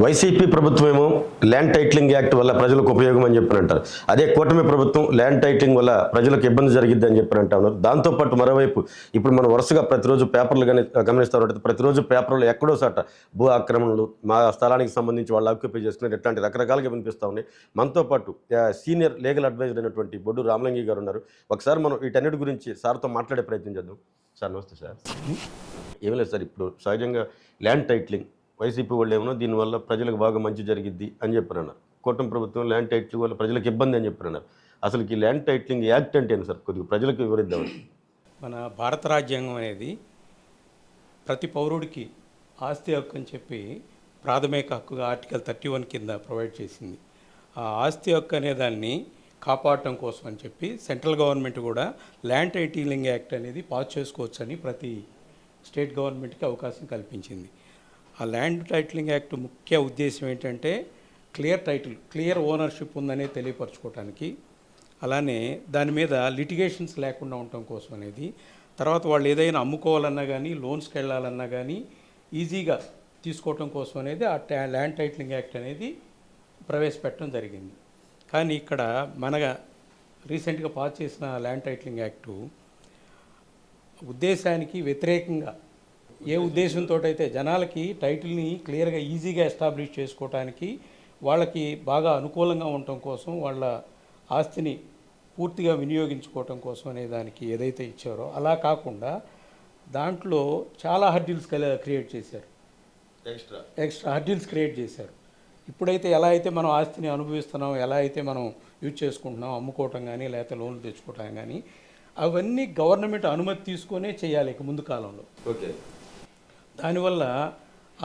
YCP ప్రభుత్వం ఏమో land titling act వల్ల ప్రజలకు ఉపయోగం అని చెప్పి అంటారు. అదే కూటమి ప్రభుత్వం ల్యాండ్ టైటిలింగ్ వల్ల ప్రజలకు ఇబ్బంది జరిగిద్ది అని చెప్పి అంటా ఉన్నారు. దాంతోపాటు మరోవైపు ఇప్పుడు మనం వరుసగా ప్రతిరోజు పేపర్లు కానీ గమనిస్తూ ప్రతిరోజు పేపర్లో ఎక్కడో సాట భూ ఆక్రమణలు, మా స్థలానికి సంబంధించి వాళ్ళు ఆక్యుపై చేసుకునే ఇట్లాంటి రకరకాలుగా వినిపిస్తూ ఉన్నాయి. మనతో పాటు సీనియర్ లీగల్ అడ్వైజర్ అయినటువంటి బొడ్డు రామలింగి గారు ఉన్నారు. ఒకసారి మనం వీటన్నిటి గురించి సార్తో మాట్లాడే ప్రయత్నం చేద్దాం. సార్ నమస్తే సార్. ఏమీ లేదు సార్, ఇప్పుడు సహజంగా ల్యాండ్ టైటిలింగ్ వైసీపీ వాళ్ళు ఏమన్నా దీనివల్ల ప్రజలకు బాగా మంచి జరిగిద్ది అని చెప్పారన్నారు. కూటమి ప్రభుత్వం ల్యాండ్ టైటిలింగ్ వల్ల ప్రజలకు ఇబ్బంది అని చెప్పారన్నారు. అసలు ఈ ల్యాండ్ టైటిలింగ్ యాక్ట్ అంటే ఏంటి సార్, కొద్దిగా ప్రజలకు వివరిద్దామని. మన భారత రాజ్యాంగం అనేది ప్రతి పౌరుడికి ఆస్తి హక్కు అని చెప్పి ప్రాథమిక హక్కుగా ఆర్టికల్ 31 కింద ప్రొవైడ్ చేసింది. ఆ ఆస్తి హక్కు అనే దాన్ని కాపాడటం కోసం అని చెప్పి సెంట్రల్ గవర్నమెంట్ కూడా ల్యాండ్ టైటిలింగ్ యాక్ట్ అనేది పాస్ చేసుకోవచ్చని ప్రతి స్టేట్ గవర్నమెంట్కి అవకాశం కల్పించింది. ఆ ల్యాండ్ టైటిలింగ్ యాక్ట్ ముఖ్య ఉద్దేశం ఏంటంటే క్లియర్ ఓనర్షిప్ ఉందనే తెలియపరచుకోవటానికి, అలానే దాని మీద లిటిగేషన్స్ లేకుండా ఉండటం కోసం అనేది, తర్వాత వాళ్ళు ఏదైనా అమ్ముకోవాలన్నా కానీ లోన్స్కి వెళ్ళాలన్నా కానీ ఈజీగా తీసుకోవటం కోసం అనేది ఆ ల్యాండ్ టైటిలింగ్ యాక్ట్ అనేది ప్రవేశపెట్టడం జరిగింది. కానీ ఇక్కడ మన రీసెంట్గా పాస్ చేసిన ల్యాండ్ టైటిలింగ్ యాక్టు ఉద్దేశానికి వ్యతిరేకంగా, ఏ ఉద్దేశంతో అయితే జనాలకి టైటిల్ని క్లియర్గా ఈజీగా ఎస్టాబ్లిష్ చేసుకోవటానికి, వాళ్ళకి బాగా అనుకూలంగా ఉండటం కోసం, వాళ్ళ ఆస్తిని పూర్తిగా వినియోగించుకోవటం కోసం అనే దానికి ఏదైతే ఇచ్చారో అలా కాకుండా దాంట్లో చాలా హర్డిల్స్ క్రియేట్ చేశారు. ఎక్స్ట్రా హర్డిల్స్ క్రియేట్ చేశారు. ఇప్పుడైతే ఎలా అయితే మనం ఆస్తిని అనుభవిస్తున్నాం, ఎలా అయితే మనం యూజ్ చేసుకుంటున్నాం, అమ్ముకోవటం కానీ లేకపోతే లోన్లు తెచ్చుకోవటం కానీ, అవన్నీ గవర్నమెంట్ అనుమతి తీసుకొనే చేయాలి ఇక ముందు కాలంలో. ఓకే. దానివల్ల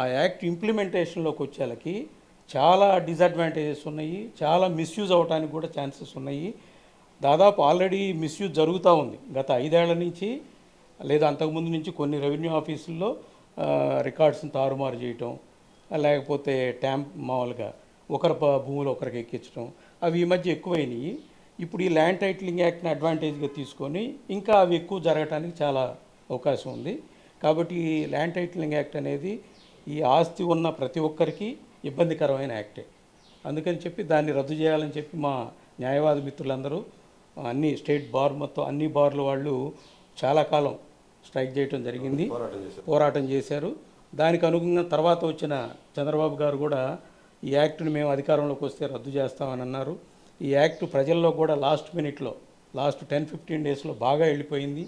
ఆ యాక్ట్ ఇంప్లిమెంటేషన్లోకి వచ్చేలకి చాలా డిసడ్వాంటేజెస్ ఉన్నాయి, చాలా మిస్యూజ్ అవ్వడానికి కూడా ఛాన్సెస్ ఉన్నాయి. దాదాపు ఆల్రెడీ మిస్యూజ్ జరుగుతూ ఉంది. గత 5 ఏళ్ల నుంచి లేదా అంతకుముందు నుంచి కొన్ని రెవెన్యూ ఆఫీసుల్లో రికార్డ్స్ని తారుమారు చేయటం, లేకపోతే మామూలుగా ఒకరి భూములు ఒకరికి ఎక్కించడం, అవి ఈ మధ్య ఎక్కువైనాయి. ఇప్పుడు ఈ ల్యాండ్ టైటిలింగ్ యాక్ట్ని అడ్వాంటేజ్గా తీసుకొని ఇంకా అవి ఎక్కువ జరగడానికి చాలా అవకాశం ఉంది. కాబట్టి ఈ ల్యాండ్ టైటిలింగ్ యాక్ట్ అనేది ఈ ఆస్తి ఉన్న ప్రతి ఒక్కరికి ఇబ్బందికరమైన యాక్టే. అందుకని చెప్పి దాన్ని రద్దు చేయాలని చెప్పి మా న్యాయవాద మిత్రులందరూ అన్ని స్టేట్ బార్ మొత్తం అన్ని బార్ల వాళ్ళు చాలా కాలం స్ట్రైక్ చేయడం జరిగింది, పోరాటం చేశారు. దానికి అనుగుణంగా తర్వాత వచ్చిన చంద్రబాబు గారు కూడా ఈ యాక్ట్ని మేము అధికారంలోకి వస్తే రద్దు చేస్తామని అన్నారు. ఈ యాక్ట్ ప్రజల్లో కూడా లాస్ట్ మినిట్లో, లాస్ట్ 10-15 డేస్లో బాగా వెళ్ళిపోయింది,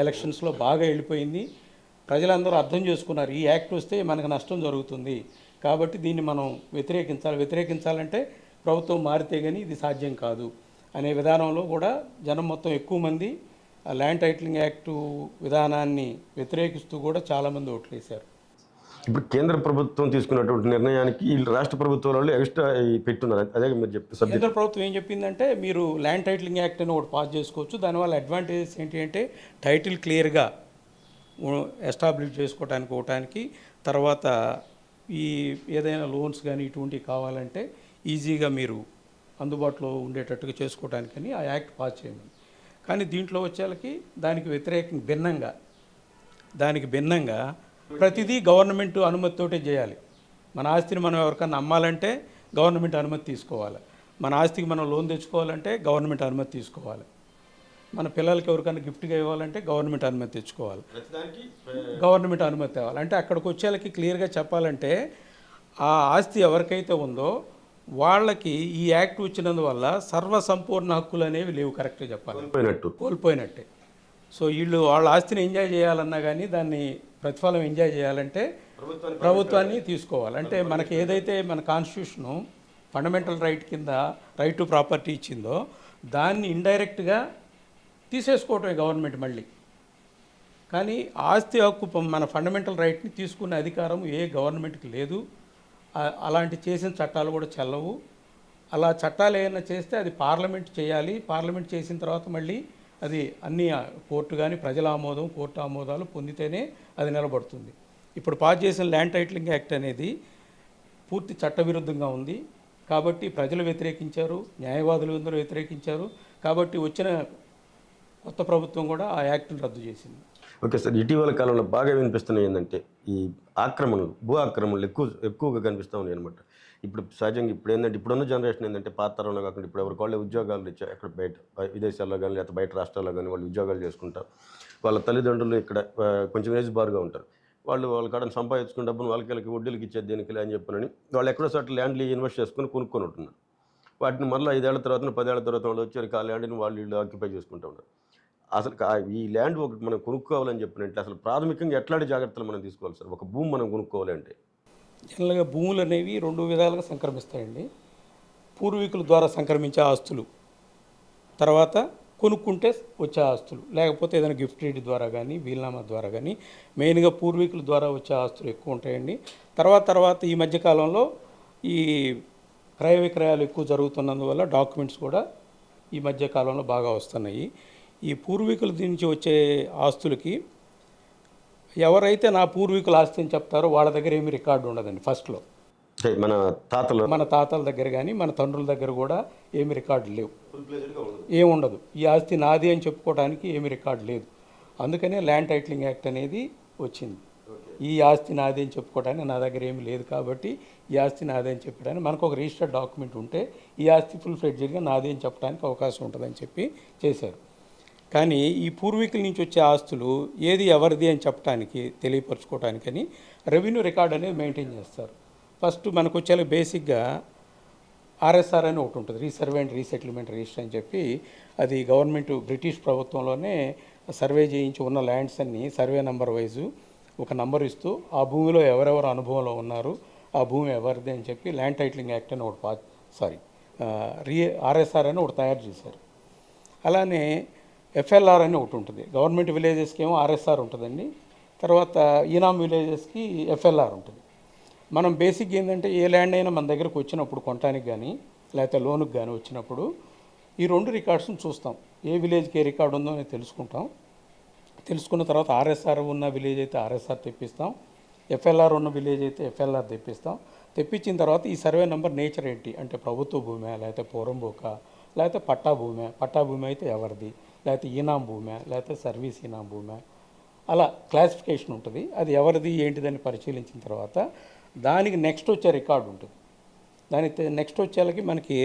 ఎలక్షన్స్లో బాగా వెళ్ళిపోయింది. ప్రజలందరూ అర్థం చేసుకున్నారు ఈ యాక్ట్ వస్తే మనకు నష్టం జరుగుతుంది, కాబట్టి దీన్ని మనం వ్యతిరేకించాలంటే ప్రభుత్వం మారితే కానీ ఇది సాధ్యం కాదు అనే విధానంలో కూడా జనం మొత్తం ఎక్కువ మంది ఆ ల్యాండ్ టైటిలింగ్ యాక్టు విధానాన్ని వ్యతిరేకిస్తూ కూడా చాలామంది ఓట్లేశారు. ఇప్పుడు కేంద్ర ప్రభుత్వం తీసుకున్నటువంటి నిర్ణయానికి ఈ రాష్ట్ర ప్రభుత్వాలు ఎక్స్ట్రా పెట్టున్నారు. అదే మీరు చెప్తారు. కేంద్ర ప్రభుత్వం ఏం చెప్పిందంటే మీరు ల్యాండ్ టైటిలింగ్ యాక్ట్ అని ఒకటి పాస్ చేసుకోవచ్చు. దానివల్ల అడ్వాంటేజెస్ ఏంటి అంటే టైటిల్ క్లియర్గా ఎస్టాబ్లిష్ చేసుకోవడానికి ఒకటానికి, తర్వాత ఈ ఏదైనా లోన్స్ కానీ ఇటువంటివి కావాలంటే ఈజీగా మీరు అందుబాటులో ఉండేటట్టుగా చేసుకోవడానికని ఆ యాక్ట్ పాస్ చేయమని. కానీ దీంట్లో వచ్చేళ్ళకి దానికి భిన్నంగా ప్రతిదీ గవర్నమెంట్ అనుమతితోటే చేయాలి. మన ఆస్తిని మనం ఎవరికన్నా అమ్మాలంటే గవర్నమెంట్ అనుమతి తీసుకోవాలి, మన ఆస్తికి మనం లోన్ తెచ్చుకోవాలంటే గవర్నమెంట్ అనుమతి తీసుకోవాలి, మన పిల్లలకి ఎవరికైనా గిఫ్ట్గా ఇవ్వాలంటే గవర్నమెంట్ అనుమతి తెచ్చుకోవాలి, గవర్నమెంట్ అనుమతి తేవాలి. అంటే అక్కడికి వచ్చేళ్ళకి క్లియర్గా చెప్పాలంటే ఆ ఆస్తి ఎవరికైతే ఉందో వాళ్ళకి ఈ యాక్ట్ వచ్చినందువల్ల సర్వసంపూర్ణ హక్కులు అనేవి లేవు. కరెక్ట్గా చెప్పాలి, కోల్పోయినట్టే. సో వీళ్ళు వాళ్ళ ఆస్తిని ఎంజాయ్ చేయాలన్నా కానీ దాన్ని ప్రతిఫలం ఎంజాయ్ చేయాలంటే ప్రభుత్వాన్ని తీసుకోవాలి. అంటే మనకి ఏదైతే మన కాన్స్టిట్యూషను ఫండమెంటల్ రైట్ కింద రైట్ టు ప్రాపర్టీ ఇచ్చిందో దాన్ని ఇండైరెక్ట్గా తీసేసుకోవటమే గవర్నమెంట్ మళ్ళీ. కానీ ఆస్తి హక్కు మన ఫండమెంటల్ రైట్ని తీసుకునే అధికారం ఏ గవర్నమెంట్కి లేదు. అలాంటి చేసిన చట్టాలు కూడా చెల్లవు. అలా చట్టాలు ఏమైనా చేస్తే అది పార్లమెంట్ చేయాలి. పార్లమెంట్ చేసిన తర్వాత మళ్ళీ అది అన్ని కోర్టు కానీ ప్రజల ఆమోదం, కోర్టు ఆమోదాలు పొందితేనే అది నిలబడుతుంది. ఇప్పుడు పాస్ చేసిన ల్యాండ్ టైటిలింగ్ యాక్ట్ అనేది పూర్తి చట్టవిరుద్ధంగా ఉంది. కాబట్టి ప్రజలు వ్యతిరేకించారు, న్యాయవాదులు అందరూ వ్యతిరేకించారు. కాబట్టి వచ్చిన కొత్త ప్రభుత్వం కూడా ఆ యాక్ట్ని రద్దు చేసింది. ఓకే సార్, ఇటీవల కాలంలో బాగా వినిపిస్తున్నాయి ఏంటంటే ఈ ఆక్రమణలు, భూ ఆక్రమణలు ఎక్కువగా కనిపిస్తూ ఉన్నాయి అనమాట. ఇప్పుడు సహజంగా ఇప్పుడు ఏంటంటే ఇప్పుడున్న జనరేషన్ ఏంటంటే పాత తరంలో కాకుండా ఇప్పుడు ఎవరికి వాళ్ళే ఉద్యోగాలు ఇచ్చారు ఎక్కడ బయట విదేశాల్లో కానీ లేకపోతే బయట రాష్ట్రాల్లో కానీ వాళ్ళు ఉద్యోగాలు చేసుకుంటారు. వాళ్ళ తల్లిదండ్రులు ఇక్కడ కొంచెం ఏజ్ బారుగా ఉంటారు. వాళ్ళ కాడ సంపాదించుకున్న డబ్బును వాళ్ళకి వడ్డీలకి ఇచ్చేది దేనికి అని చెప్పనని వాళ్ళు ఎక్కడో చోట ల్యాండ్లు ఇన్వెస్ట్ కొనుక్కొని ఉంటున్నారు. వాటిని మళ్ళీ 5 ఏళ్ల తర్వాత 10 ఏళ్ల తర్వాత వాళ్ళు వచ్చి ఆ ల్యాండ్ని వాళ్ళు వీళ్ళు ఆక్యుపై చేసుకుంటూ ఉన్నారు. అసలు ఈ ల్యాండ్ ఒకటి మనం కొనుక్కోవాలని చెప్పినట్టు అసలు ప్రాథమికంగా ఎట్లాంటి జాగ్రత్తలు మనం తీసుకోవాలి సార్ ఒక భూమి మనం కొనుక్కోవాలి అంటే? జనరల్గా భూములు అనేవి 2 విధాలుగా సంక్రమిస్తాయండి. పూర్వీకుల ద్వారా సంక్రమించే ఆస్తులు, తర్వాత కొనుక్కుంటే వచ్చే ఆస్తులు, లేకపోతే ఏదైనా గిఫ్ట్ డీడ్ ద్వారా కానీ వీలునామా ద్వారా కానీ, మెయిన్గా పూర్వీకుల ద్వారా వచ్చే ఆస్తులు ఎక్కువ ఉంటాయండి. తర్వాత ఈ మధ్యకాలంలో ఈ క్రయ విక్రయాలు ఎక్కువ జరుగుతున్నందువల్ల డాక్యుమెంట్స్ కూడా ఈ మధ్యకాలంలో బాగా వస్తున్నాయి. ఈ పూర్వీకుల నుంచి వచ్చే ఆస్తులకి ఎవరైతే నా పూర్వీకుల ఆస్తి అని చెప్తారో వాళ్ళ దగ్గర ఏమి రికార్డు ఉండదండి ఫస్ట్లో. అంటే మన తాతల దగ్గర కానీ మన తండ్రుల దగ్గర కూడా ఏమి రికార్డు లేవు, ఏముండదు. ఈ ఆస్తి నాది అని చెప్పుకోవడానికి ఏమి రికార్డు లేదు. అందుకనే ల్యాండ్ టైటిలింగ్ యాక్ట్ అనేది వచ్చింది. ఈ ఆస్తి నాది అని చెప్పుకోవడానికి నా దగ్గర ఏమి లేదు కాబట్టి ఈ ఆస్తి నాది అని చెప్పడానికి మనకు ఒక రిజిస్టర్డ్ డాక్యుమెంట్ ఉంటే ఈ ఆస్తి ఫుల్ ఫ్లెడ్జ్డ్గా నాది అని చెప్పడానికి అవకాశం ఉంటుందని చెప్పి చేశారు. కానీ ఈ పూర్వీకుల నుంచి వచ్చే ఆస్తులు ఏది ఎవరిది అని చెప్పడానికి తెలియపరచుకోవడానికని రెవెన్యూ రికార్డ్ అనేది మెయింటైన్ చేస్తారు. ఫస్ట్ మనకు వచ్చే బేసిక్గా ఆర్ఎస్ఆర్ అని ఒకటి ఉంటుంది, రీసర్వే అండ్ రీసెటిల్మెంట్ రిజిస్టర్ అని చెప్పి. అది గవర్నమెంట్ బ్రిటిష్ ప్రభుత్వంలోనే సర్వే చేయించి ఉన్న ల్యాండ్స్ అన్ని సర్వే నెంబర్ వైజు ఒక నంబర్ ఇస్తూ ఆ భూమిలో ఎవరెవరు అనుభవంలో ఉన్నారు, ఆ భూమి ఎవరిది అని చెప్పి ల్యాండ్ టైటిలింగ్ యాక్ట్ అని ఒకటి ఆర్ఎస్ఆర్ అని ఒకటి తయారు చేశారు. అలానే ఎఫ్ఎల్ఆర్ అని ఒకటి ఉంటుంది. గవర్నమెంట్ విలేజెస్కి ఏమో ఆర్ఎస్ఆర్ ఉంటుందండి, తర్వాత ఈనామ్ విలేజెస్కి ఎఫ్ఎల్ఆర్ ఉంటుంది. మనం బేసిక్ ఏంటంటే ఏ ల్యాండ్ అయినా మన దగ్గరకు వచ్చినప్పుడు కొనడానికి కానీ లేకపోతే లోనుకి కానీ వచ్చినప్పుడు ఈ 2 రికార్డ్స్ని చూస్తాం. ఏ విలేజ్కి ఏ రికార్డు ఉందో అని తెలుసుకుంటాం. తెలుసుకున్న తర్వాత ఆర్ఎస్ఆర్ ఉన్న విలేజ్ అయితే ఆర్ఎస్ఆర్ తెప్పిస్తాం, ఎఫ్ఎల్ఆర్ ఉన్న విలేజ్ అయితే ఎఫ్ఎల్ఆర్ తెప్పిస్తాం. తెప్పించిన తర్వాత ఈ సర్వే నెంబర్ నేచర్ ఏంటి అంటే ప్రభుత్వ భూమి లేకపోతే పూర్వంబోక లేకపోతే పట్టా భూమి అయితే ఎవరిది, లేకపోతే ఈనాం భూమి లేకపోతే సర్వీస్ ఈనాం భూమి, అలా క్లాసిఫికేషన్ ఉంటుంది. అది ఎవరిది ఏంటిదని పరిశీలించిన తర్వాత దానికి నెక్స్ట్ వచ్చే రికార్డు ఉంటుంది. దానికి నెక్స్ట్ వచ్చేళ్ళకి మనకి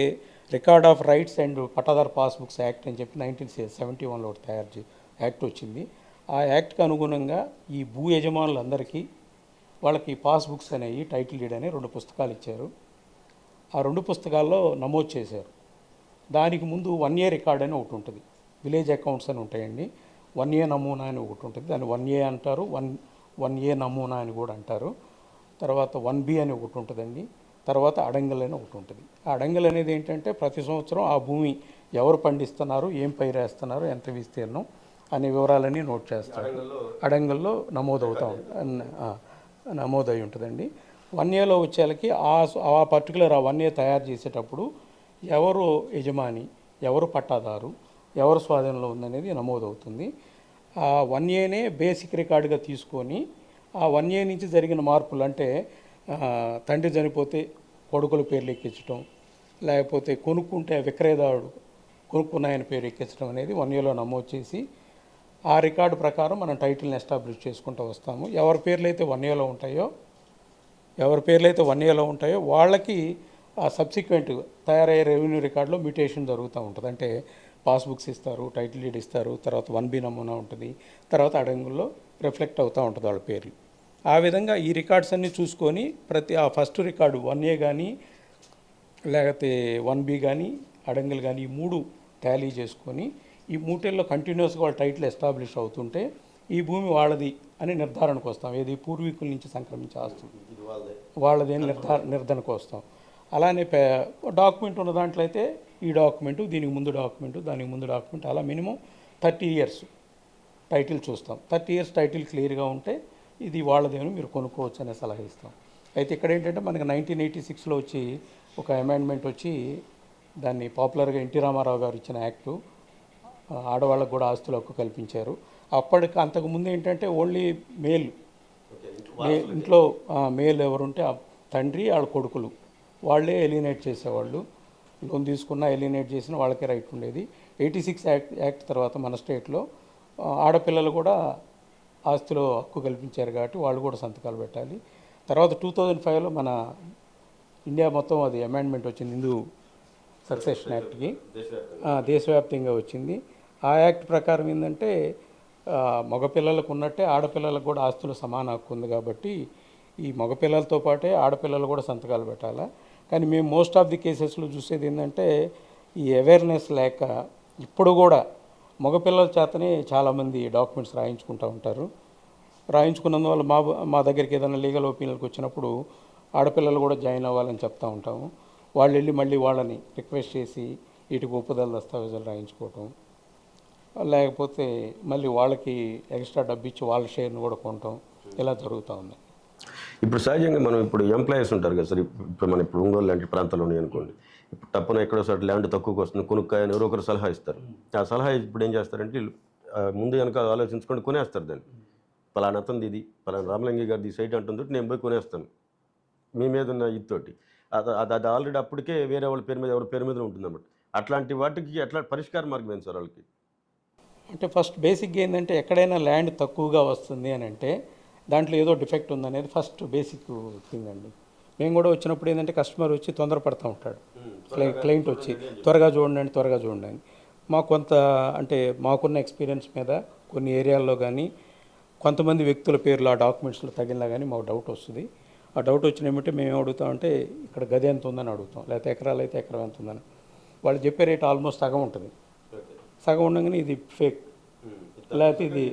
record of rights and pattadar passbooks act అని చెప్పి 1971లో ఒకటి యాక్ట్ వచ్చింది. ఆ యాక్ట్కి అనుగుణంగా ఈ భూ యజమానులందరికీ వాళ్ళకి పాస్బుక్స్ అనేవి టైటిల్ డీడ్ అనే 2 పుస్తకాలు ఇచ్చారు. ఆ 2 పుస్తకాల్లో నమోదు చేశారు. దానికి ముందు 1 year రికార్డ్ అని ఒకటి ఉంటుంది. విలేజ్ అకౌంట్స్ అని ఉంటాయండి. 1 year నమూనా అని ఒకటి ఉంటుంది, దాన్ని 1A అంటారు, 1A నమూనా అని కూడా అంటారు. తర్వాత 1B అని ఒకటి ఉంటుందండి. తర్వాత అడంగల్ అని ఒకటి ఉంటుంది. ఆ అడంగల్ అనేది ఏంటంటే ప్రతి సంవత్సరం ఆ భూమి ఎవరు పండిస్తున్నారు, ఏం పైరేస్తున్నారు, ఎంత విస్తీర్ణం అనే వివరాలన్నీ నోట్ చేస్తారు. అడంగల్లో నమోదై ఉంటుందండి. 1 yearలో వచ్చేళ్ళకి ఆ పర్టికులర్ ఆ 1 year తయారు చేసేటప్పుడు ఎవరు యజమాని, ఎవరు పట్టాదారు, ఎవరు స్వాధీనంలో ఉందనేది నమోదవుతుంది. ఆ 1 yearనే బేసిక్ రికార్డుగా తీసుకొని ఆ 1 year నుంచి జరిగిన మార్పులు అంటే తండ్రి చనిపోతే కొడుకుల పేర్లు ఎక్కించడం, లేకపోతే కొనుక్కుంటే విక్రయదారుడు కొనుక్కున్న ఆయన పేరు ఎక్కించడం అనేది 1 yearలో నమోదు చేసి ఆ రికార్డు ప్రకారం మనం టైటిల్ని ఎస్టాబ్లిష్ చేసుకుంటూ వస్తాము. ఎవరి పేర్లు అయితే 1 yearలో ఉంటాయో వాళ్ళకి ఆ సబ్సిక్వెంట్ తయారయ్యే రెవెన్యూ రికార్డులో మ్యూటేషన్ జరుగుతూ ఉంటుంది. అంటే పాస్బుక్స్ ఇస్తారు, టైటిల్ డీడ్ ఇస్తారు, తర్వాత 1B నమూనా ఉంటుంది, తర్వాత అడంగుల్లో రిఫ్లెక్ట్ అవుతూ ఉంటుంది వాళ్ళ పేర్లు. ఆ విధంగా ఈ రికార్డ్స్ అన్నీ చూసుకొని ఆ ఫస్ట్ రికార్డు 1A కానీ లేకపోతే 1B కానీ అడంగల్ కానీ ఈ 3 టాలీ చేసుకొని ఈ 3 కంటిన్యూస్గా వాళ్ళ టైటిల్ ఎస్టాబ్లిష్ అవుతుంటే ఈ భూమి వాళ్ళది అని నిర్ధారణకు వస్తాం. ఏది పూర్వీకుల నుంచి సంక్రమించే ఆస్తు వాళ్ళది అని నిర్ధారణకు వస్తాం. అలానే డాక్యుమెంట్ ఉన్న దాంట్లో అయితే ఈ డాక్యుమెంటు, దీనికి ముందు డాక్యుమెంటు, దానికి ముందు డాక్యుమెంట్, అలా మినిమం 30 years టైటిల్ చూస్తాం. 30 years టైటిల్ క్లియర్గా ఉంటే ఇది వాళ్ళదేమని మీరు కొనుక్కోవచ్చు అనే సలహా ఇస్తాం. అయితే ఇక్కడ ఏంటంటే మనకి 1986లో వచ్చి ఒక అమెండ్మెంట్ వచ్చి దాన్ని పాపులర్గా ఎన్టీ రామారావు గారు ఇచ్చిన యాక్టు, ఆడవాళ్ళకు కూడా ఆస్తుల హక్కు కల్పించారు. అంతకుముందు ఏంటంటే ఓన్లీ ఇంట్లో మేల్ ఎవరుంటే ఆ తండ్రి వాళ్ళ కొడుకులు వాళ్ళే ఎలినేట్ చేసేవాళ్ళు. లోన్ తీసుకున్న ఎలినేట్ చేసిన వాళ్ళకే రైట్ ఉండేది. 86 యాక్ట్ తర్వాత మన స్టేట్లో ఆడపిల్లలు కూడా ఆస్తిలో హక్కు కల్పించారు కాబట్టి వాళ్ళు కూడా సంతకాలు పెట్టాలి. తర్వాత 2005లో మన ఇండియా మొత్తం అది అమెండ్మెంట్ వచ్చింది హిందూ సక్సెషన్ యాక్ట్కి, దేశవ్యాప్తంగా వచ్చింది. ఆ యాక్ట్ ప్రకారం ఏంటంటే మగపిల్లలకు ఉన్నట్టే ఆడపిల్లలకు కూడా ఆస్తులు సమాన హక్కు ఉంది కాబట్టి ఈ మగపిల్లలతో పాటే ఆడపిల్లలు కూడా సంతకాలు పెట్టాలా. కానీ మేము మోస్ట్ ఆఫ్ ది కేసెస్లో చూసేది ఏంటంటే ఈ అవేర్నెస్ లేక ఇప్పుడు కూడా మగపిల్లల చేతనే చాలామంది డాక్యుమెంట్స్ రాయించుకుంటూ ఉంటారు. రాయించుకున్నందువల్ల మా దగ్గరికి ఏదైనా లీగల్ ఒపీనియన్కి వచ్చినప్పుడు ఆడపిల్లలు కూడా జాయిన్ అవ్వాలని చెప్తూ ఉంటాము. వాళ్ళు వెళ్ళి మళ్ళీ వాళ్ళని రిక్వెస్ట్ చేసి వీటికి ఒప్పుదల దస్తావేజులు రాయించుకోవటం, లేకపోతే మళ్ళీ వాళ్ళకి ఎక్స్ట్రా డబ్బు ఇచ్చి వాళ్ళ షేర్ని కూడా కొనటం ఇలా జరుగుతూ ఉంది. ఇప్పుడు సహజంగా మనం ఇప్పుడు ఎంప్లాయీస్ ఉంటారు కదా సార్, ఇప్పుడు మనం ఇప్పుడు ఒంగోలు లాంటి ప్రాంతాల్లో ఉన్నాయి అనుకోండి, ఇప్పుడు తప్పన ఎక్కడో సార్ ల్యాండ్ తక్కువకి వస్తుంది కొనుక్కాయని ఎవరో ఒకరు సలహా ఇస్తారు. ఆ సలహా ఇప్పుడు ఏం చేస్తారంటే వీళ్ళు ముందు వెనక ఆలోచించుకొని కొనేస్తారు దాన్ని. పలానా అతంది ఇది, పలానా రామలింగి గారిది సైట్ అంటుంది, నేను పోయి కొనేస్తాను మీ మీద ఉన్న ఇదితోటి. అది ఆల్రెడీ అప్పటికే వేరే వాళ్ళ పేరు మీద ఎవరి పేరు మీద ఉంటుందన్నమాట. అట్లాంటి వాటికి ఎట్లా పరిష్కార మార్గం ఏంటి సార్ వాళ్ళకి? అంటే ఫస్ట్ బేసిక్గా ఏంటంటే ఎక్కడైనా ల్యాండ్ తక్కువగా వస్తుంది అని అంటే దాంట్లో ఏదో డిఫెక్ట్ ఉందనేది ఫస్ట్ బేసిక్ థింగ్ అండి. మేము కూడా వచ్చినప్పుడు ఏంటంటే కస్టమర్ వచ్చి తొందరపడుతూ ఉంటాడు, క్లయింట్ వచ్చి త్వరగా చూడండి అని. మాకు కొంత అంటే మాకున్న ఎక్స్పీరియన్స్ మీద కొన్ని ఏరియాల్లో కానీ కొంతమంది వ్యక్తుల పేర్లు ఆ డాక్యుమెంట్స్లో తగిలినా కానీ మాకు డౌట్ వస్తుంది. ఆ డౌట్ వచ్చిన ఏమంటే మేము ఏం అడుగుతామంటే ఇక్కడ గది ఎంత ఉందని అడుగుతాం, లేకపోతే ఎకరాలు అయితే ఎకరం ఎంత ఉందని. వాళ్ళు చెప్పే రేట్ ఆల్మోస్ట్ సగం ఉంటుంది. సగం ఉండగానే ఇది ఫేక్, లేకపోతే ఇది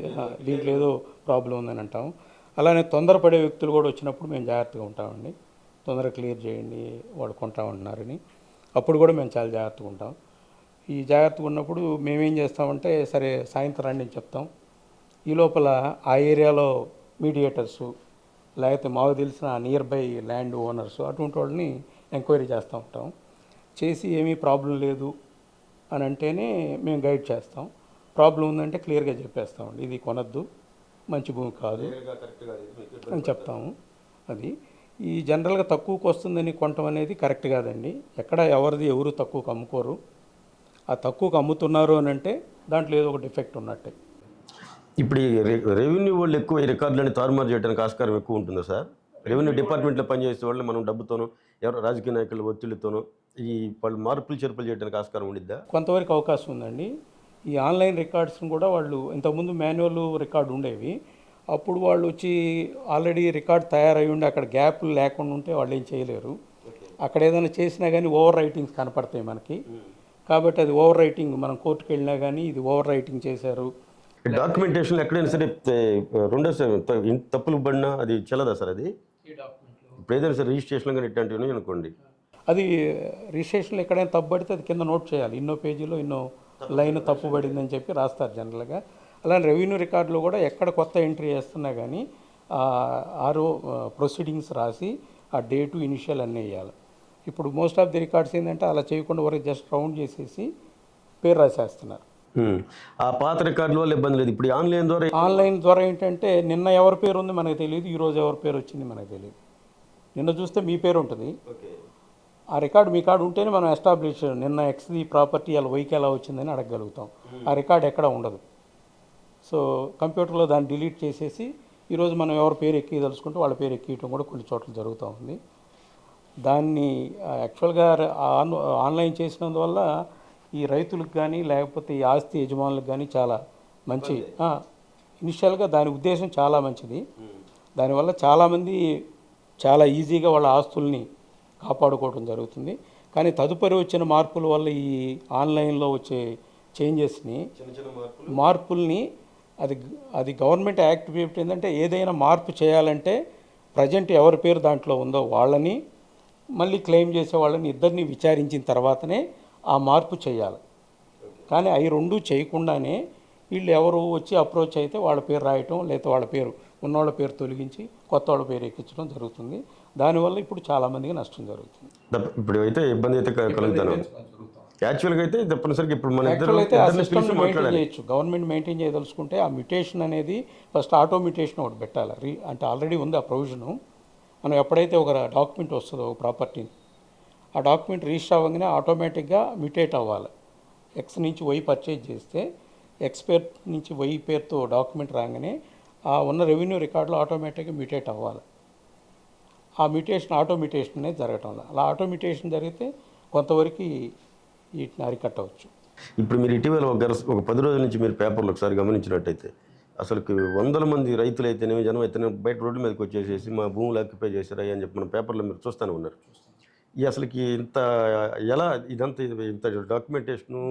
దీంట్లో ఏదో ప్రాబ్లం ఉందని అంటాం. అలానే తొందరపడే వ్యక్తులు కూడా వచ్చినప్పుడు మేము జాగ్రత్తగా ఉంటామండి. తొందరగా క్లియర్ చేయండి వాళ్ళు కొంటామంటున్నారని, అప్పుడు కూడా మేము చాలా జాగ్రత్తగా ఉంటాం. ఈ జాగ్రత్తగా ఉన్నప్పుడు మేమేం చేస్తామంటే సరే సాయంత్రం రండి అని చెప్తాం. ఈ లోపల ఆ ఏరియాలో మీడియేటర్సు లేకపోతే మాకు తెలిసిన నియర్ బై ల్యాండ్ ఓనర్స్ అటువంటి వాళ్ళని ఎంక్వైరీ చేస్తూ ఉంటాం. చేసి ఏమీ ప్రాబ్లం లేదు అని అంటేనే మేము గైడ్ చేస్తాం. ప్రాబ్లం ఉందంటే క్లియర్గా చెప్పేస్తామండి, ఇది కొనద్దు, మంచి భూమి కాదు అని చెప్తాము. అది ఈ జనరల్గా తక్కువకు వస్తుందని కొనటం అనేది కరెక్ట్ కాదండి. ఎక్కడ ఎవరు తక్కువకు అమ్ముకోరు. ఆ తక్కువకు అమ్ముతున్నారు అని అంటే దాంట్లో ఏదో ఒక డిఫెక్ట్ ఉన్నట్టే. ఇప్పుడు ఈ రెవెన్యూ వాళ్ళు ఎక్కువ ఈ రికార్డులని తారుమారు చేయడానికి ఆస్కారం ఎక్కువ ఉంటుందా సార్? రెవెన్యూ డిపార్ట్మెంట్లో పనిచేసే వాళ్ళు మనం డబ్బుతోనో ఎవరో రాజకీయ నాయకుల ఒత్తిడితోనో ఈ వాళ్ళు మార్పులు చేర్పులు చేయడానికి ఆస్కారం ఉండిద్దా? కొంతవరకు అవకాశం ఉందండి. ఈ ఆన్లైన్ రికార్డ్స్ని కూడా వాళ్ళు ఇంతకుముందు మాన్యువల్ రికార్డు ఉండేవి. అప్పుడు వాళ్ళు వచ్చి ఆల్రెడీ రికార్డ్ తయారై ఉండి అక్కడ గ్యాప్లు లేకుండా ఉంటే వాళ్ళు ఏం చేయలేరు. అక్కడ ఏదైనా చేసినా కానీ ఓవర్ రైటింగ్స్ కనపడతాయి మనకి. కాబట్టి అది ఓవర్ రైటింగ్, మనం కోర్టుకు వెళ్ళినా కానీ ఇది ఓవర్ రైటింగ్ చేశారు. డాక్యుమెంటేషన్ ఎక్కడైనా సరే రెండోసారి తప్పులు పడినా అది చెల్లదా సార్? అది ఇప్పుడు ఏదైనా సరే రిజిస్ట్రేషన్ కానీ ఇట్లాంటివి అనుకోండి, అది రిజిస్ట్రేషన్లో ఎక్కడైనా తప్పు పడితే అది కింద నోట్ చేయాలి. ఇన్నో పేజీలో ఇన్నో లైన్ తప్పు పడిందని చెప్పి రాస్తారు జనరల్గా. అలానే రెవెన్యూ రికార్డులో కూడా ఎక్కడ కొత్త ఎంట్రీ చేస్తున్నా కానీ ఆరో ప్రొసీడింగ్స్ రాసి ఆ డేటు ఇనిషియల్ అన్నీ వేయాలి. ఇప్పుడు మోస్ట్ ఆఫ్ ది రికార్డ్స్ ఏంటంటే అలా చేయకుండా వరకు జస్ట్ రౌండ్ చేసేసి పేరు రాసేస్తున్నారు. ఆ పాత రికార్డుల వల్ల ఇబ్బంది లేదు. ఇప్పుడు ఆన్లైన్ ద్వారా ఏంటంటే నిన్న ఎవరి పేరు ఉంది మనకు తెలియదు, ఈరోజు ఎవరి పేరు వచ్చింది మనకు తెలియదు. నిన్న చూస్తే మీ పేరు ఉంటుంది, ఆ రికార్డు మీ కాడు ఉంటేనే మనం ఎస్టాబ్లిష్ నిన్న ఎక్స్ది ప్రాపర్టీ అలా వైకి ఎలా వచ్చిందని అడగగలుగుతాం. ఆ రికార్డు ఎక్కడ ఉండదు. సో కంప్యూటర్లో దాన్ని డిలీట్ చేసేసి ఈరోజు మనం ఎవరి పేరు ఎక్కిదలుచుకుంటే వాళ్ళ పేరు ఎక్కియటం కూడా కొన్ని చోట్ల జరుగుతూ ఉంది. దాన్ని యాక్చువల్గా ఆన్లైన్ చేసినందువల్ల ఈ రైతులకు కానీ లేకపోతే ఈ ఆస్తి యజమానులకు కానీ చాలా మంచి, ఇనిషియల్గా దాని ఉద్దేశం చాలా మంచిది. దానివల్ల చాలామంది చాలా ఈజీగా వాళ్ళ ఆస్తుల్ని కాపాడుకోవడం జరుగుతుంది. కానీ తదుపరి వచ్చిన మార్పుల వల్ల ఈ ఆన్లైన్లో వచ్చే చేంజెస్ని మార్పుల్ని అది గవర్నమెంట్ యాక్ట్ ఏంటంటే ఏదైనా మార్పు చేయాలంటే ప్రజెంట్ ఎవరి పేరు దాంట్లో ఉందో వాళ్ళని మళ్ళీ క్లెయిమ్ చేసే వాళ్ళని ఇద్దరిని విచారించిన తర్వాతనే ఆ మార్పు చేయాలి. కానీ అవి రెండూ చేయకుండానే వీళ్ళు ఎవరు వచ్చి అప్రోచ్ అయితే వాళ్ళ పేరు రాయటం, లేదా వాళ్ళ పేరు ఉన్నవాళ్ళ పేరు తొలగించి కొత్త వాళ్ళ పేరు ఎక్కించడం జరుగుతుంది. దానివల్ల ఇప్పుడు చాలామందికి నష్టం జరుగుతుంది. ఇప్పుడు అయితే ఇబ్బంది అయితే కలుగుతాను. యాక్చువల్గా అయితే తప్పనిసరిగా ఇప్పుడు మన అయితే ఆ సిస్టమ్ని మెయింటైన్ చేయొచ్చు. గవర్నమెంట్ మెయింటైన్ చేయదలుచుకుంటే ఆ మ్యుటేషన్ అనేది ఫస్ట్ ఆటో మ్యుటేషన్ ఒకటి పెట్టాలి. అంటే ఆల్రెడీ ఉంది ఆ ప్రొవిజను. మనం ఎప్పుడైతే ఒక డాక్యుమెంట్ వస్తుందో ఒక ప్రాపర్టీని, ఆ డాక్యుమెంట్ రిజిస్టర్ అవ్వగానే ఆటోమేటిక్గా మ్యుటేట్ అవ్వాలి. ఎక్స్ నుంచి వై పర్చేజ్ చేస్తే ఎక్స్ పేరు నుంచి వై పేరుతో డాక్యుమెంట్ రాగానే ఆ ఉన్న రెవెన్యూ రికార్డులు ఆటోమేటిక్గా మ్యూటేట్ అవ్వాలి. ఆ మ్యూటేషన్ ఆటోమిటేషన్ అనేది జరగటం వల్ల అలా ఆటోమిటేషన్ జరిగితే కొంతవరకు వీటిని అరికట్టవచ్చు. ఇప్పుడు మీరు ఇటీవల ఒక 10 రోజుల నుంచి మీరు పేపర్లు ఒకసారి గమనించినట్టయితే అసలుకి వందల మంది రైతులైతేనేమి జనం అయితేనే బయట రోడ్ల మీదకి వచ్చేసేసి మా భూములు ఆక్యుపై చేశారా అని చెప్పి మన పేపర్లో మీరు చూస్తూనే ఉన్నారు. ఈ అసలుకి ఇంత ఎలా ఇదంతా ఇంత డాక్యుమెంటేషను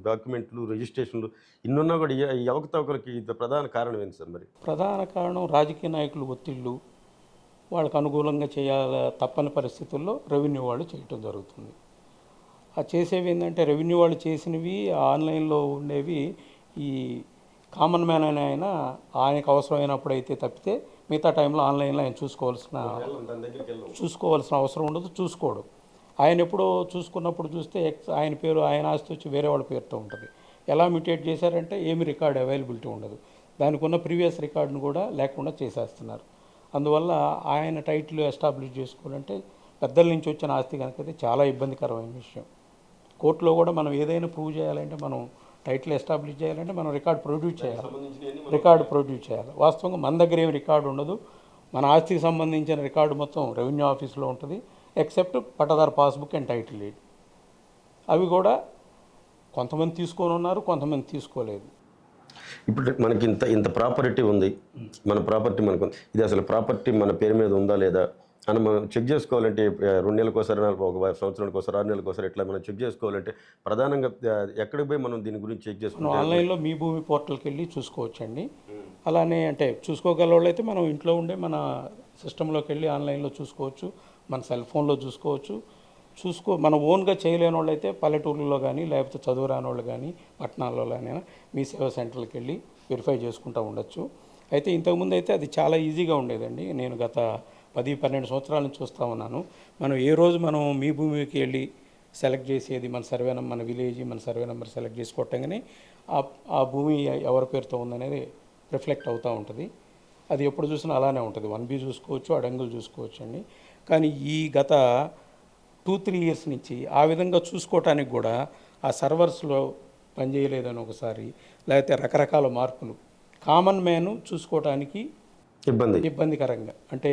డాక్యుమెంట్లు రిజిస్ట్రేషన్లు ఇన్నున్నా కూడా ఈ అవకతవకలకి ఇంత ప్రధాన కారణం ఏంటి సార్ మరి? ప్రధాన కారణం రాజకీయ నాయకులు ఒత్తిళ్ళు, వాళ్ళకు అనుకూలంగా చేయాల తప్పని పరిస్థితుల్లో రెవెన్యూ వాళ్ళు చేయటం జరుగుతుంది. ఆ చేసేవి ఏంటంటే రెవెన్యూ వాళ్ళు చేసినవి ఆన్లైన్లో ఉండేవి ఈ కామన్ మ్యాన్ అని ఆయనకు అవసరమైనప్పుడు అయితే తప్పితే మిగతా టైంలో ఆన్లైన్లో ఆయన చూసుకోవాల్సిన అవసరం ఉండదు, చూసుకోవడం. ఆయన ఎప్పుడో చూసుకున్నప్పుడు చూస్తే ఆయన పేరు ఆయన ఆస్తి వచ్చి వేరే వాళ్ళ పేరుతో ఉంటుంది. ఎలా మ్యూటేట్ చేశారంటే ఏమి రికార్డ్ అవైలబిలిటీ ఉండదు, దానికి ఉన్న ప్రీవియస్ రికార్డును కూడా లేకుండా చేసేస్తున్నారు. అందువల్ల ఆయన టైటిల్ ఎస్టాబ్లిష్ చేసుకోవాలంటే పెద్దల నుంచి వచ్చిన ఆస్తి కనుక చాలా ఇబ్బందికరమైన విషయం. కోర్టులో కూడా మనం ఏదైనా ప్రూవ్ చేయాలంటే మనం టైటిల్ ఎస్టాబ్లిష్ చేయాలంటే మనం రికార్డు ప్రొడ్యూస్ చేయాలి. వాస్తవంగా మన దగ్గర ఏమి రికార్డు ఉండదు. మన ఆస్తికి సంబంధించిన రికార్డు మొత్తం రెవెన్యూ ఆఫీస్లో ఉంటుంది, ఎక్సెప్ట్ పట్టదారు పాస్బుక్ అండ్ టైటిల్ డీడ్. అవి కూడా కొంతమంది తీసుకొని ఉన్నారు, కొంతమంది తీసుకోలేదు. ఇప్పుడు మనకి ఇంత ప్రాపర్టీ ఉంది, మన ప్రాపర్టీ మనకు ఇది అసలు ప్రాపర్టీ మన పేరు మీద ఉందా లేదా అని మనం చెక్ చేసుకోవాలంటే 2 నెలలకోసారి, ఒక సంవత్సరానికి ఒకసారి, 6 నెలలకోసారి ఇట్లా మనం చెక్ చేసుకోవాలంటే ప్రధానంగా ఎక్కడికి పోయి మనం దీని గురించి చెక్ చేసుకుంటాం? ఆన్లైన్లో మీ భూమి పోర్టల్కి వెళ్ళి చూసుకోవచ్చండి. అలానే అంటే చూసుకోగల వాళ్ళు అయితే మనం ఇంట్లో ఉండే మన సిస్టంలోకి వెళ్ళి ఆన్లైన్లో చూసుకోవచ్చు, మన సెల్ ఫోన్లో చూసుకోవచ్చు. మన ఓన్గా చేయలేని వాళ్ళు అయితే పల్లెటూరులో కానీ లేకపోతే చదువు రాని వాళ్ళు కానీ పట్టణాల్లో కానీ మీ సేవా సెంటర్కి వెళ్ళి వెరిఫై చేసుకుంటూ ఉండొచ్చు. అయితే ఇంతకుముందు అయితే అది చాలా ఈజీగా ఉండేదండి. నేను గత 10-12 సంవత్సరాల నుంచి చూస్తూ ఉన్నాను. మనం ఏ రోజు మనం మీ భూమికి వెళ్ళి సెలెక్ట్ చేసేది మన సర్వే నెంబర్, మన విలేజ్, మన సర్వే నెంబర్ సెలెక్ట్ చేసి కొట్టంగానే ఆ భూమి ఎవరి పేరుతో ఉందనేది రిఫ్లెక్ట్ అవుతూ ఉంటుంది. అది ఎప్పుడు చూసినా అలానే ఉంటుంది. 1B చూసుకోవచ్చు, అడంగులు చూసుకోవచ్చు అండి. కానీ ఈ గత 2-3 ఇయర్స్ నుంచి ఆ విధంగా చూసుకోవటానికి కూడా ఆ సర్వర్స్లో పనిచేయలేదని ఒకసారి, లేకపోతే రకరకాల మార్పులు కామన్ మ్యాన్ చూసుకోవటానికి ఇబ్బందికరంగా, అంటే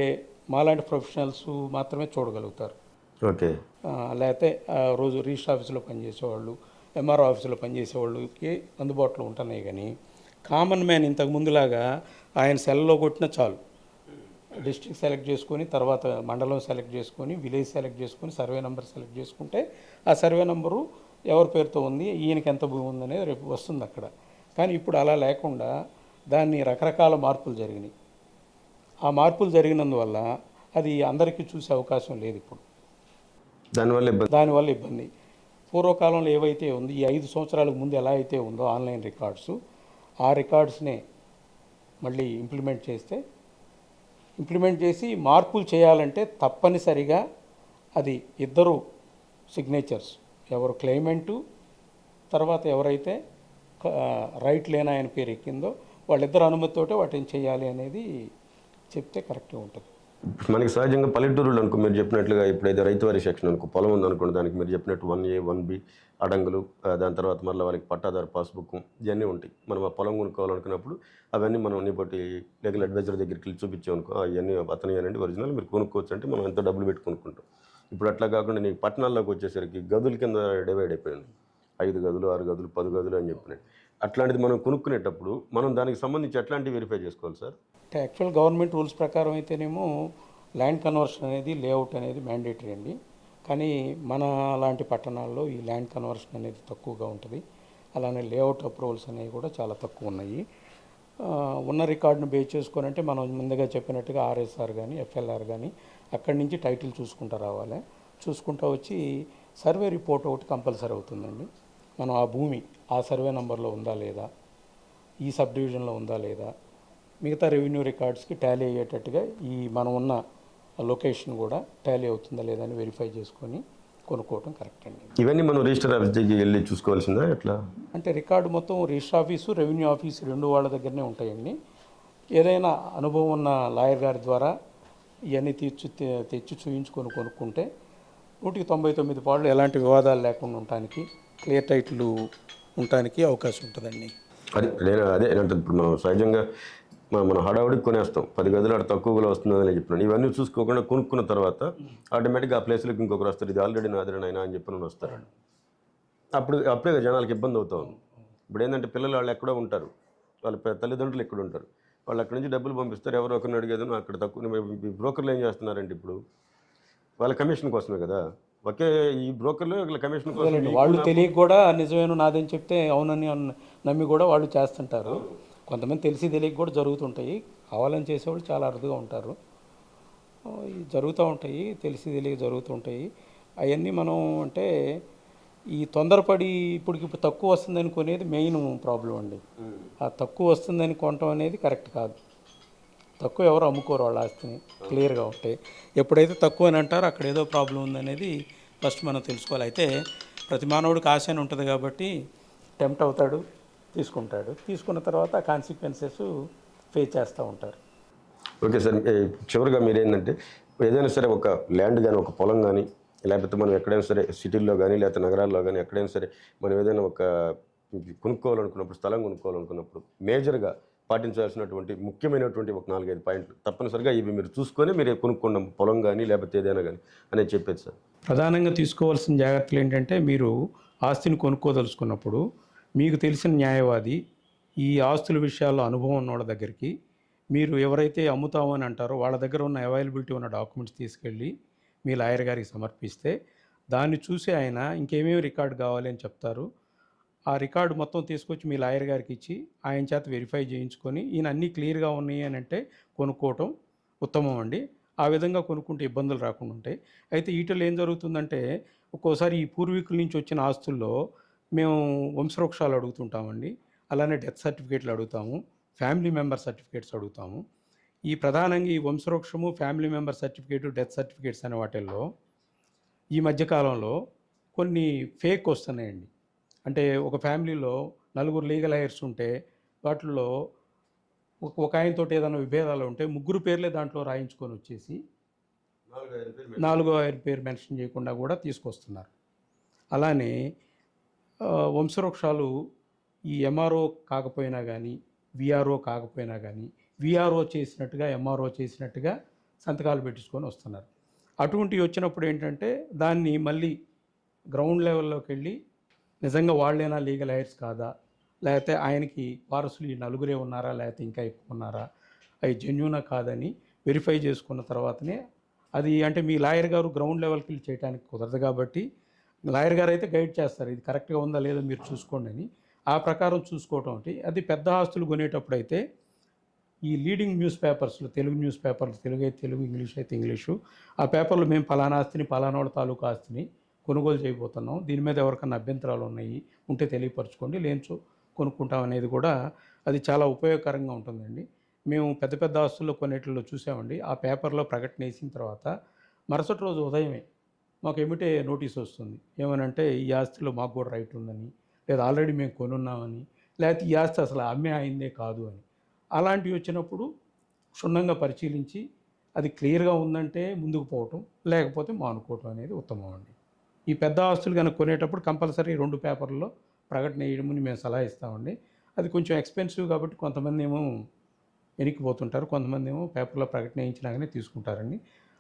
మాలాంటి ప్రొఫెషనల్స్ మాత్రమే చూడగలుగుతారు. ఓకే. లేకపోతే రోజు రిజిస్టర్ ఆఫీసులో పనిచేసేవాళ్ళు, ఎంఆర్ఓ ఆఫీసులో పనిచేసేవాళ్ళకి అందుబాటులో ఉంటున్నాయి. కానీ కామన్ మ్యాన్ ఇంతకు ముందులాగా ఆయన సెల్లో కొట్టినా చాలు, డిస్ట్రిక్ట్ సెలెక్ట్ చేసుకొని తర్వాత మండలం సెలెక్ట్ చేసుకొని విలేజ్ సెలెక్ట్ చేసుకొని సర్వే నెంబర్ సెలెక్ట్ చేసుకుంటే ఆ సర్వే నెంబరు ఎవరి పేరుతో ఉంది, ఈయనకి ఎంత భూమి ఉందనేది రేపు వస్తుంది అక్కడ. కానీ ఇప్పుడు అలా లేకుండా దాన్ని రకరకాల మార్పులు జరిగినాయి. ఆ మార్పులు జరిగినందువల్ల అది అందరికీ చూసే అవకాశం లేదు ఇప్పుడు. దానివల్ల ఇబ్బంది. పూర్వకాలంలో ఏవైతే ఉంది ఈ 5 సంవత్సరాలకు ముందు ఎలా అయితే ఉందో ఆన్లైన్ రికార్డ్స్, ఆ రికార్డ్స్నే మళ్ళీ ఇంప్లిమెంట్ చేసి మార్పులు చేయాలంటే తప్పనిసరిగా అది ఇద్దరు సిగ్నేచర్స్, ఎవరు క్లెయిమెంటు తర్వాత ఎవరైతే రైట్ లేని ఆయన పేరు ఎక్కిందో వాళ్ళిద్దరు అనుమతితోటే వాటిని చేయాలి అనేది చెప్తే కరెక్ట్గా ఉంటుంది. మనకి సహజంగా పల్లెటూరులో అనుకో మీరు చెప్పినట్లుగా ఇప్పుడైతే రైతువారి సెక్షన్ అనుకో పొలం ఉందనుకోండి, దానికి మీరు చెప్పినట్టు 1A 1B అడంగులు, దాని తర్వాత మళ్ళీ వాళ్ళకి పట్టాదారు పాస్బుక్ ఇవన్నీ ఉంటాయి. మనం ఆ పొలం కొనుక్కోవాలనుకున్నప్పుడు అవన్నీ మనం బట్టి లీగల్ అడ్వైజర్ దగ్గరికి వెళ్ళి చూపించామనుకో, అవన్నీ అతని అనండి ఒరిజినల్ మీరు కొనుక్కోవచ్చు అంటే మనం ఎంత డబ్బులు పెట్టి కొనుక్కుంటాం. ఇప్పుడు అట్లా కాకుండా నీకు పట్టణాల్లోకి వచ్చేసరికి గదుల కింద డివైడ్ అయిపోయింది. 5 గదులు, 6 గదులు, 10 గదులు అని చెప్పినాయి. అట్లాంటిది మనం కొనుక్కునేటప్పుడు మనం దానికి సంబంధించి ఎట్లాంటివి వెరిఫై చేసుకోవాలి సార్? అంటే యాక్చువల్ గవర్నమెంట్ రూల్స్ ప్రకారం అయితేనేమో ల్యాండ్ కన్వర్షన్ అనేది లేఅవుట్ అనేది మ్యాండేటరీ అండి. కానీ మన లాంటి పట్టణాల్లో ఈ ల్యాండ్ కన్వర్షన్ అనేది తక్కువగా ఉంటుంది. అలానే లేఅవుట్ అప్రూవల్స్ అనేవి కూడా చాలా తక్కువ ఉన్నాయి. ఉన్న రికార్డును బేస్ చేసుకొని అంటే మనం ముందుగా చెప్పినట్టుగా ఆర్ఎస్ఆర్ కానీ ఎఫ్ఎల్ఆర్ కానీ అక్కడి నుంచి టైటిల్ చూసుకుంటూ రావాలి. చూసుకుంటూ వచ్చి సర్వే రిపోర్ట్ ఒకటి కంపల్సరీ అవుతుందండి. మనం ఆ భూమి ఆ సర్వే నెంబర్లో ఉందా లేదా, ఈ సబ్ డివిజన్లో ఉందా లేదా, మిగతా రెవెన్యూ రికార్డ్స్కి టాలీ అయ్యేటట్టుగా ఈ మనం ఉన్న లొకేషన్ కూడా టాలీ అవుతుందా లేదా అని వెరిఫై చేసుకొని కొనుక్కోవటం కరెక్ట్ అండి. ఇవన్నీ మనం రిజిస్టర్ ఆఫీస్ దగ్గరికి వెళ్ళి చూసుకోవాల్సిందా ఎట్లా? అంటే రికార్డు మొత్తం రిజిస్టర్ ఆఫీసు, రెవెన్యూ ఆఫీసు రెండు వాళ్ళ దగ్గరనే ఉంటాయండి. ఏదైనా అనుభవం ఉన్న లాయర్ గారి ద్వారా ఇవన్నీ తెచ్చి చూయించుకొని కొనుక్కుంటే 199 పాళ్ళు ఎలాంటి వివాదాలు లేకుండా ఉండటానికి, క్లియర్ టైటిల్ ఉండటానికి అవకాశం ఉంటుందండి. అదే అంటే ఇప్పుడు మనం సహజంగా మనం హడావుడికి కొనేస్తాం, 10 గదులు ఆడ తక్కువలో వస్తుందని చెప్పినాను. ఇవన్నీ చూసుకోకుండా కొనుక్కున్న తర్వాత ఆటోమేటిక్గా ఆ ప్లేస్లోకి ఇంకొకరు వస్తారు, ఇది ఆల్రెడీ నాదిరనైనా అని చెప్పి వస్తారు. అప్పుడే జనాలకు ఇబ్బంది అవుతా ఉంది. ఇప్పుడు ఏంటంటే పిల్లలు వాళ్ళు ఎక్కడో ఉంటారు, వాళ్ళ తల్లిదండ్రులు ఎక్కడ ఉంటారు, వాళ్ళు అక్కడి నుంచి డబ్బులు పంపిస్తారు, ఎవరో ఒకరిని అడిగేది అక్కడ తక్కువ. బ్రోకర్లు ఏం చేస్తున్నారంటే ఇప్పుడు వాళ్ళ కమిషన్ కోసమే కదా, ఒకే ఈ బ్రోకర్లు వీళ్ళ కమిషన్ కోసం వాళ్ళు తెలియక కూడా నిజమేను నాదని చెప్తే అవునని నమ్మి కూడా వాళ్ళు చేస్తుంటారు. కొంతమంది తెలిసి తెలియక కూడా జరుగుతుంటాయి. కావాలని చేసేవాళ్ళు చాలా అరుదుగా ఉంటారు. ఇవి జరుగుతూ ఉంటాయి, తెలిసి తెలియక జరుగుతుంటాయి. అవన్నీ మనం అంటే ఈ తొందరపడి ఇప్పుడు తక్కువ వస్తుందని కొనేది మెయిన్ ప్రాబ్లం అండి. ఆ తక్కువ వస్తుందని కొనటం అనేది కరెక్ట్ కాదు. తక్కువ ఎవరు అమ్ముకోరు వాళ్ళ ఆస్తిని, క్లియర్గా ఉంటాయి. ఎప్పుడైతే తక్కువ అని అంటారో అక్కడ ఏదో ప్రాబ్లం ఉందనేది ఫస్ట్ మనం తెలుసుకోవాలి. అయితే ప్రతి మానవుడికి ఆశ అని ఉంటుంది కాబట్టి టెంప్ట్ అవుతాడు, తీసుకుంటాడు. తీసుకున్న తర్వాత ఆ కాన్సిక్వెన్సెస్ ఫేస్ చేస్తూ ఉంటారు. ఓకే సార్, చివరిగా మీరేంటంటే ఏదైనా సరే ఒక ల్యాండ్ కానీ, ఒక పొలం కానీ, లేకపోతే మనం ఎక్కడైనా సరే సిటీల్లో కానీ లేకపోతే నగరాల్లో కానీ ఎక్కడైనా సరే మనం ఏదైనా ఒక కొనుక్కోవాలనుకున్నప్పుడు, స్థలం కొనుక్కోవాలనుకున్నప్పుడు మేజర్గా పాటించాల్సినటువంటి ముఖ్యమైనటువంటి ఒక 4-5 పాయింట్లు తప్పనిసరిగా ఇవి మీరు చూసుకొని మీరు కొనుక్కున్న పొలం కానీ లేకపోతే ఏదైనా కానీ అనేది చెప్పేది సార్. ప్రధానంగా తీసుకోవాల్సిన జాగ్రత్తలు ఏంటంటే, మీరు ఆస్తిని కొనుక్కోదలుచుకున్నప్పుడు మీకు తెలిసిన న్యాయవాది, ఈ ఆస్తుల విషయాల్లో అనుభవం ఉన్న వాళ్ళ దగ్గరికి మీరు ఎవరైతే అమ్ముతామని అంటారో వాళ్ళ దగ్గర ఉన్న అవైలబిలిటీ ఉన్న డాక్యుమెంట్స్ తీసుకెళ్ళి మీ లాయర్ గారికి సమర్పిస్తే దాన్ని చూసి ఆయన ఇంకేమేమి రికార్డు కావాలి అని చెప్తారు. ఆ రికార్డు మొత్తం తీసుకొచ్చి మీ లాయర్ గారికి ఇచ్చి ఆయన చేత వెరిఫై చేయించుకొని ఈయన అన్నీ క్లియర్గా ఉన్నాయి అని అంటే కొనుక్కోవటం ఉత్తమం అండి. ఆ విధంగా కొనుక్కుంటే ఇబ్బందులు రాకుండా ఉంటాయి. అయితే వీటిలో ఏం జరుగుతుందంటే, ఒక్కోసారి ఈ పూర్వీకుల నుంచి వచ్చిన ఆస్తుల్లో మేము వంశవృక్షాలు అడుగుతుంటామండి, అలానే డెత్ సర్టిఫికేట్లు అడుగుతాము, ఫ్యామిలీ మెంబర్ సర్టిఫికేట్స్ అడుగుతాము. ఈ ప్రధానంగా ఈ వంశవృక్షము, family member certificate, death certificates అనే వాటిల్లో ఈ మధ్యకాలంలో కొన్ని ఫేక్ వస్తున్నాయండి. అంటే ఒక ఫ్యామిలీలో నలుగురు లీగల్ హైయర్స్ ఉంటే వాటిల్లో ఒక ఆయనతోటి ఏదైనా విభేదాలు ఉంటే ముగ్గురు పేర్లే దాంట్లో రాయించుకొని వచ్చేసి 4-5 పేరు మెన్షన్ చేయకుండా కూడా తీసుకొస్తున్నారు. అలానే వంశవృక్షాలు ఈ ఎంఆర్ఓ కాకపోయినా కానీ, విఆర్ఓ కాకపోయినా కానీ, విఆర్ఓ చేసినట్టుగా ఎంఆర్ఓ చేసినట్టుగా సంతకాలు పెట్టించుకొని వస్తున్నారు. అటువంటివి వచ్చినప్పుడు ఏంటంటే దాన్ని మళ్ళీ గ్రౌండ్ లెవెల్లోకి వెళ్ళి నిజంగా వాళ్ళేనా లీగల్ హైయర్స్ కాదా, లేకపోతే ఆయనకి వారసులు ఈ నలుగురే ఉన్నారా, లేకపోతే ఇంకా ఎక్కువ ఉన్నారా, అవి జెన్యూనా కాదని వెరిఫై చేసుకున్న తర్వాతనే అది. అంటే మీ లాయర్ గారు గ్రౌండ్ లెవెల్కి వెళ్ళి చేయడానికి కుదరదు కాబట్టి లాయర్ గారు అయితే గైడ్ చేస్తారు, ఇది కరెక్ట్గా ఉందా లేదో మీరు చూసుకోండి అని. ఆ ప్రకారం చూసుకోవటం ఒకటి. అది పెద్ద ఆస్తులు కొనేటప్పుడు అయితే ఈ లీడింగ్ న్యూస్ పేపర్స్లో, తెలుగు న్యూస్ పేపర్లు, తెలుగు అయితే తెలుగు, ఇంగ్లీష్ అయితే ఇంగ్లీషు, ఆ పేపర్లో మేము పలానా ఆస్తిని, పలానా వాళ్ళ తాలూకా ఆస్తిని కొనుగోలు చేయబోతున్నాం, దీని మీద ఎవరికన్నా అభ్యంతరాలు ఉన్నాయి ఉంటే తెలియపరచుకోండి, లేంచో కొనుక్కుంటాం అనేది కూడా అది చాలా ఉపయోగకరంగా ఉంటుందండి. మేము పెద్ద పెద్ద ఆస్తుల్లో కొన్నిటిల్లో చూసామండి, ఆ పేపర్లో ప్రకటన వేసిన తర్వాత మరుసటి రోజు ఉదయమే మాకు ఏమిటే నోటీస్ వస్తుంది, ఏమనంటే ఈ ఆస్తిలో మాకు కూడా రైట్ ఉందని, లేదా ఆల్రెడీ మేము కొనున్నామని, లేకపోతే ఈ ఆస్తి అసలు అమ్మే అయిందే కాదు అని. అలాంటివి వచ్చినప్పుడు క్షుణ్ణంగా పరిశీలించి అది క్లియర్గా ఉందంటే ముందుకు పోవటం, లేకపోతే మానుకోవటం అనేది ఉత్తమం అండి. ఈ పెద్ద ఆస్తులు కనుక కొనేటప్పుడు కంపల్సరీ 2 పేపర్లలో ప్రకటన వేయడమని మేము సలహా ఇస్తామండి. అది కొంచెం ఎక్స్పెన్సివ్ కాబట్టి కొంతమంది ఏమో వెనక్కిపోతుంటారు, కొంతమంది ఏమో పేపర్లో ప్రకటన వేయించినాకనే తీసుకుంటారండి.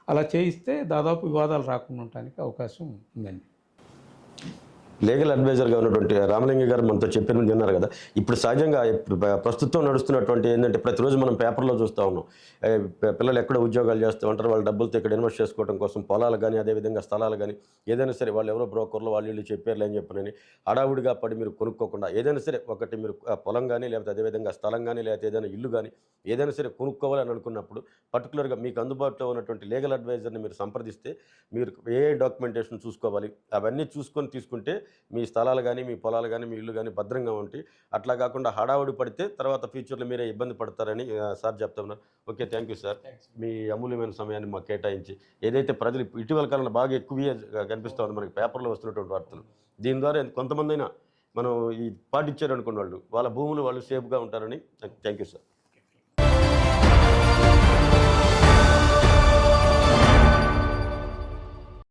అలా చేయిస్తే దాదాపు వివాదాలు రాకుండా ఉండటానికి అవకాశం ఉందండి. లీగల్ అడ్వైజర్గా ఉన్నటువంటి రామలింగ గారు మనతో చెప్పిన విన్నారు కదా. ఇప్పుడు సహజంగా ఇప్పుడు ప్రస్తుతం నడుస్తున్నటువంటి ఏంటంటే ప్రతిరోజు మనం పేపర్లో చూస్తూ ఉన్నాం, పిల్లలు ఎక్కడ ఉద్యోగాలు చేస్తూ ఉంటారు, వాళ్ళ డబ్బులతో ఇక్కడ ఇన్వెస్ట్ చేసుకోవడం కోసం పొలాలు కానీ, అదేవిధంగా స్థలాలు కానీ, ఏదైనా సరే వాళ్ళు ఎవరో బ్రోకర్లు వాళ్ళు వీళ్ళు చెప్పారులే అని చెప్పనని హడావుడిగా పడి మీరు కొనుక్కోకుండా ఏదైనా సరే ఒకటి మీరు పొలం కానీ, లేకపోతే అదేవిధంగా స్థలం కానీ, లేకపోతే ఏదైనా ఇల్లు కానీ ఏదైనా సరే కొనుక్కోవాలని అనుకున్నప్పుడు పర్టికులర్గా మీకు అందుబాటులో ఉన్నటువంటి లీగల్ అడ్వైజర్ని మీరు సంప్రదిస్తే మీరు ఏ డాక్యుమెంటేషన్ చూసుకోవాలి అవన్నీ చూసుకొని తీసుకుంటే మీ స్థలాలు కానీ, మీ పొలాలు కానీ, మీ ఇల్లు కానీ భద్రంగా ఉంటాయి. అట్లా కాకుండా హడావుడి పడితే తర్వాత ఫ్యూచర్లో మీరే ఇబ్బంది పడతారని సార్ చెప్తా ఉన్నారు. ఓకే, థ్యాంక్ యూ సార్, మీ అమూల్యమైన సమయాన్ని మాకు కేటాయించి ఏదైతే ప్రజలు ఇటీవల కాలంలో బాగా ఎక్కువ కనిపిస్తూ ఉంది మనకి పేపర్లో వస్తున్నటువంటి వార్తలు, దీని ద్వారా కొంతమంది అయినా మనం ఈ పాటించారనుకున్న వాళ్ళ భూములు వాళ్ళు సేఫ్గా ఉంటారని. Thank you sir.